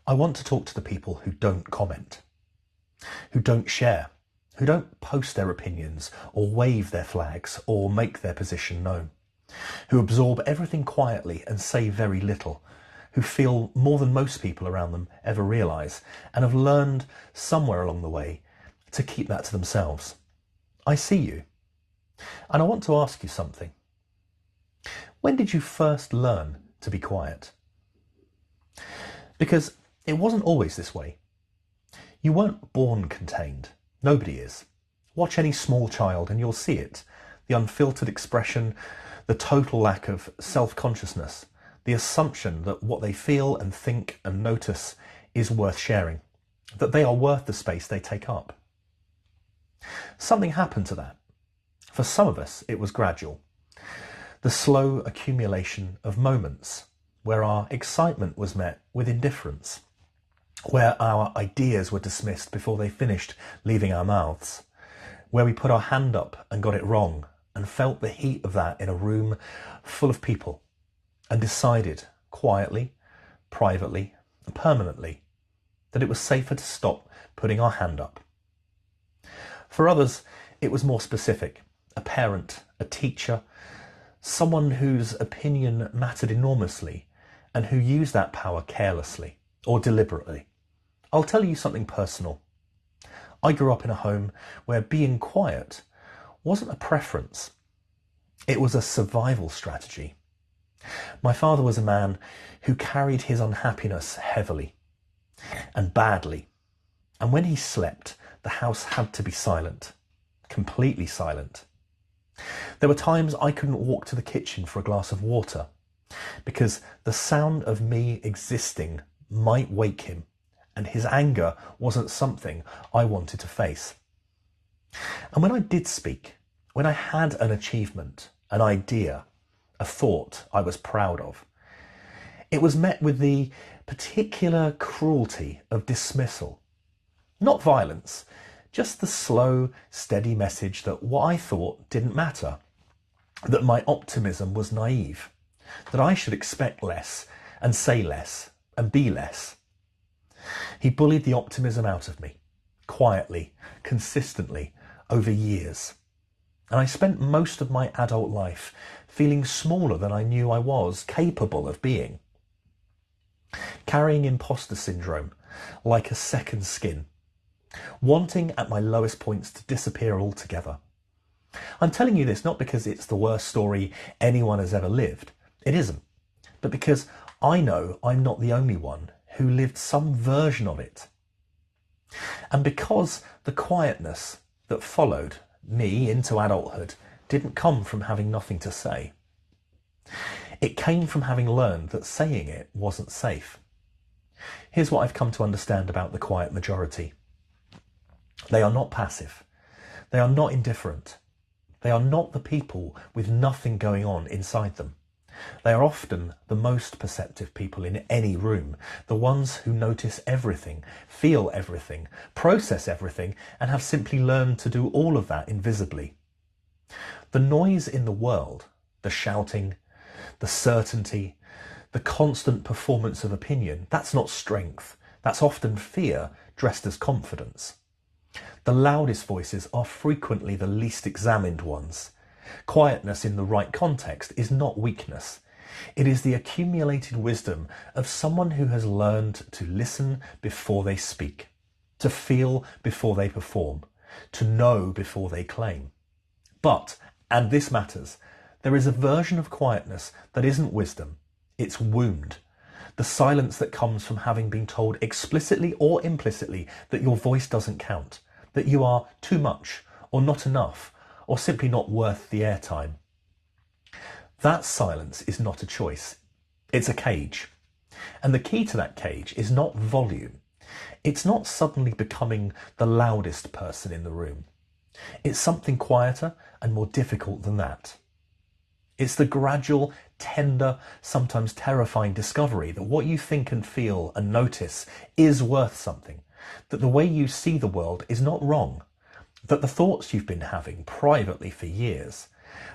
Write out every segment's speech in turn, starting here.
I want to talk to the people who don't comment, who don't share, who don't post their opinions or wave their flags or make their position known, who absorb everything quietly and say very little, who feel more than most people around them ever realise and have learned somewhere along the way to keep that to themselves. I see you, and I want to ask you something. When did you first learn to be quiet? Because it wasn't always this way. You weren't born contained. Nobody is. Watch any small child and you'll see it. The unfiltered expression, the total lack of self-consciousness, the assumption that what they feel and think and notice is worth sharing, that they are worth the space they take up. Something happened to that. For some of us, it was gradual. The slow accumulation of moments where our excitement was met with indifference, where our ideas were dismissed before they finished leaving our mouths, where we put our hand up and got it wrong and felt the heat of that in a room full of people and decided quietly, privately, and permanently that it was safer to stop putting our hand up. For others, it was more specific. A parent, a teacher, someone whose opinion mattered enormously and who used that power carelessly or deliberately. I'll tell you something personal. I grew up in a home where being quiet wasn't a preference. It was a survival strategy. My father was a man who carried his unhappiness heavily and badly. And when he slept, the house had to be silent, completely silent. There were times I couldn't walk to the kitchen for a glass of water because the sound of me existing might wake him, and his anger wasn't something I wanted to face. And when I did speak, when I had an achievement, an idea, a thought I was proud of, it was met with the particular cruelty of dismissal. Not violence, just the slow, steady message that what I thought didn't matter, that my optimism was naive, that I should expect less and say less and be less. He bullied the optimism out of me, quietly, consistently, over years. And I spent most of my adult life feeling smaller than I knew I was capable of being. Carrying imposter syndrome like a second skin, wanting at my lowest points to disappear altogether. I'm telling you this not because it's the worst story anyone has ever lived. It isn't. But because I know I'm not the only one who lived some version of it. And because the quietness that followed me into adulthood didn't come from having nothing to say. It came from having learned that saying it wasn't safe. Here's what I've come to understand about the quiet majority. They are not passive. They are not indifferent. They are not the people with nothing going on inside them. They are often the most perceptive people in any room, the ones who notice everything, feel everything, process everything, and have simply learned to do all of that invisibly. The noise in the world, the shouting, the certainty, the constant performance of opinion, that's not strength. That's often fear dressed as confidence. The loudest voices are frequently the least examined ones. Quietness in the right context is not weakness. It is the accumulated wisdom of someone who has learned to listen before they speak, to feel before they perform, to know before they claim. But, and this matters, there is a version of quietness that isn't wisdom, it's wound. The silence that comes from having been told explicitly or implicitly that your voice doesn't count, that you are too much or not enough, or simply not worth the airtime. That silence is not a choice. It's a cage. And the key to that cage is not volume. It's not suddenly becoming the loudest person in the room. It's something quieter and more difficult than that. It's the gradual, tender, sometimes terrifying discovery that what you think and feel and notice is worth something, that the way you see the world is not wrong, that the thoughts you've been having privately for years,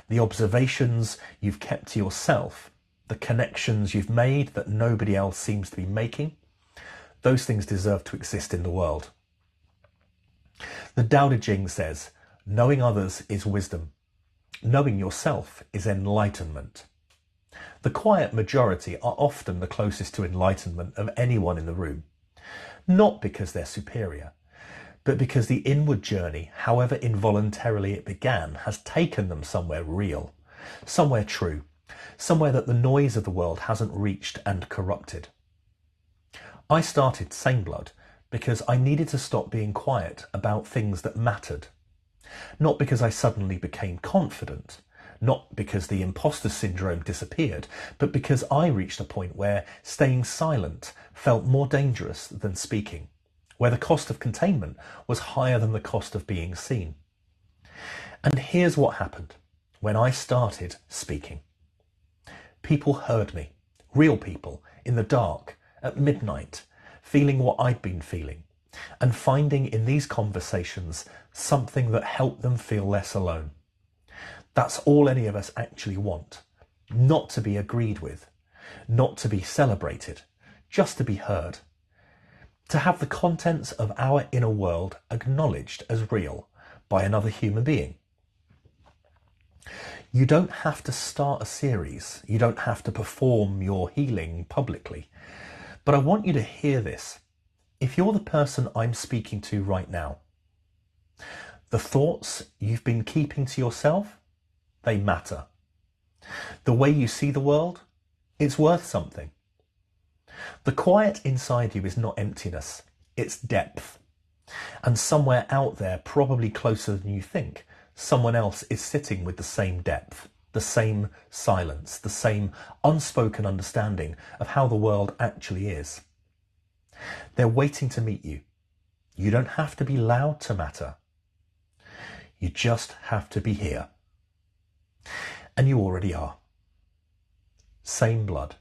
the observations you've kept to yourself, the connections you've made that nobody else seems to be making, Those things deserve to exist in the world. The Tao Te Ching says, knowing others is wisdom. Knowing yourself is enlightenment. The quiet majority are often the closest to enlightenment of anyone in the room. Not because they're superior, but because the inward journey, however involuntarily it began, has taken them somewhere real, somewhere true, somewhere that the noise of the world hasn't reached and corrupted. I started Sane Blood because I needed to stop being quiet about things that mattered. Not because I suddenly became confident, not because the imposter syndrome disappeared, but because I reached a point where staying silent felt more dangerous than speaking, where the cost of containment was higher than the cost of being seen. And here's what happened when I started speaking. People heard me, real people, in the dark, at midnight, feeling what I'd been feeling, and finding in these conversations something that helped them feel less alone. That's all any of us actually want. Not to be agreed with, not to be celebrated, just to be heard. To have the contents of our inner world acknowledged as real by another human being. You don't have to start a series. You don't have to perform your healing publicly. But I want you to hear this. If you're the person I'm speaking to right now, the thoughts you've been keeping to yourself, they matter. The way you see the world, it's worth something. The quiet inside you is not emptiness, it's depth. And somewhere out there, probably closer than you think, someone else is sitting with the same depth, the same silence, the same unspoken understanding of how the world actually is. They're waiting to meet you. You don't have to be loud to matter. You just have to be here. And you already are. Same blood.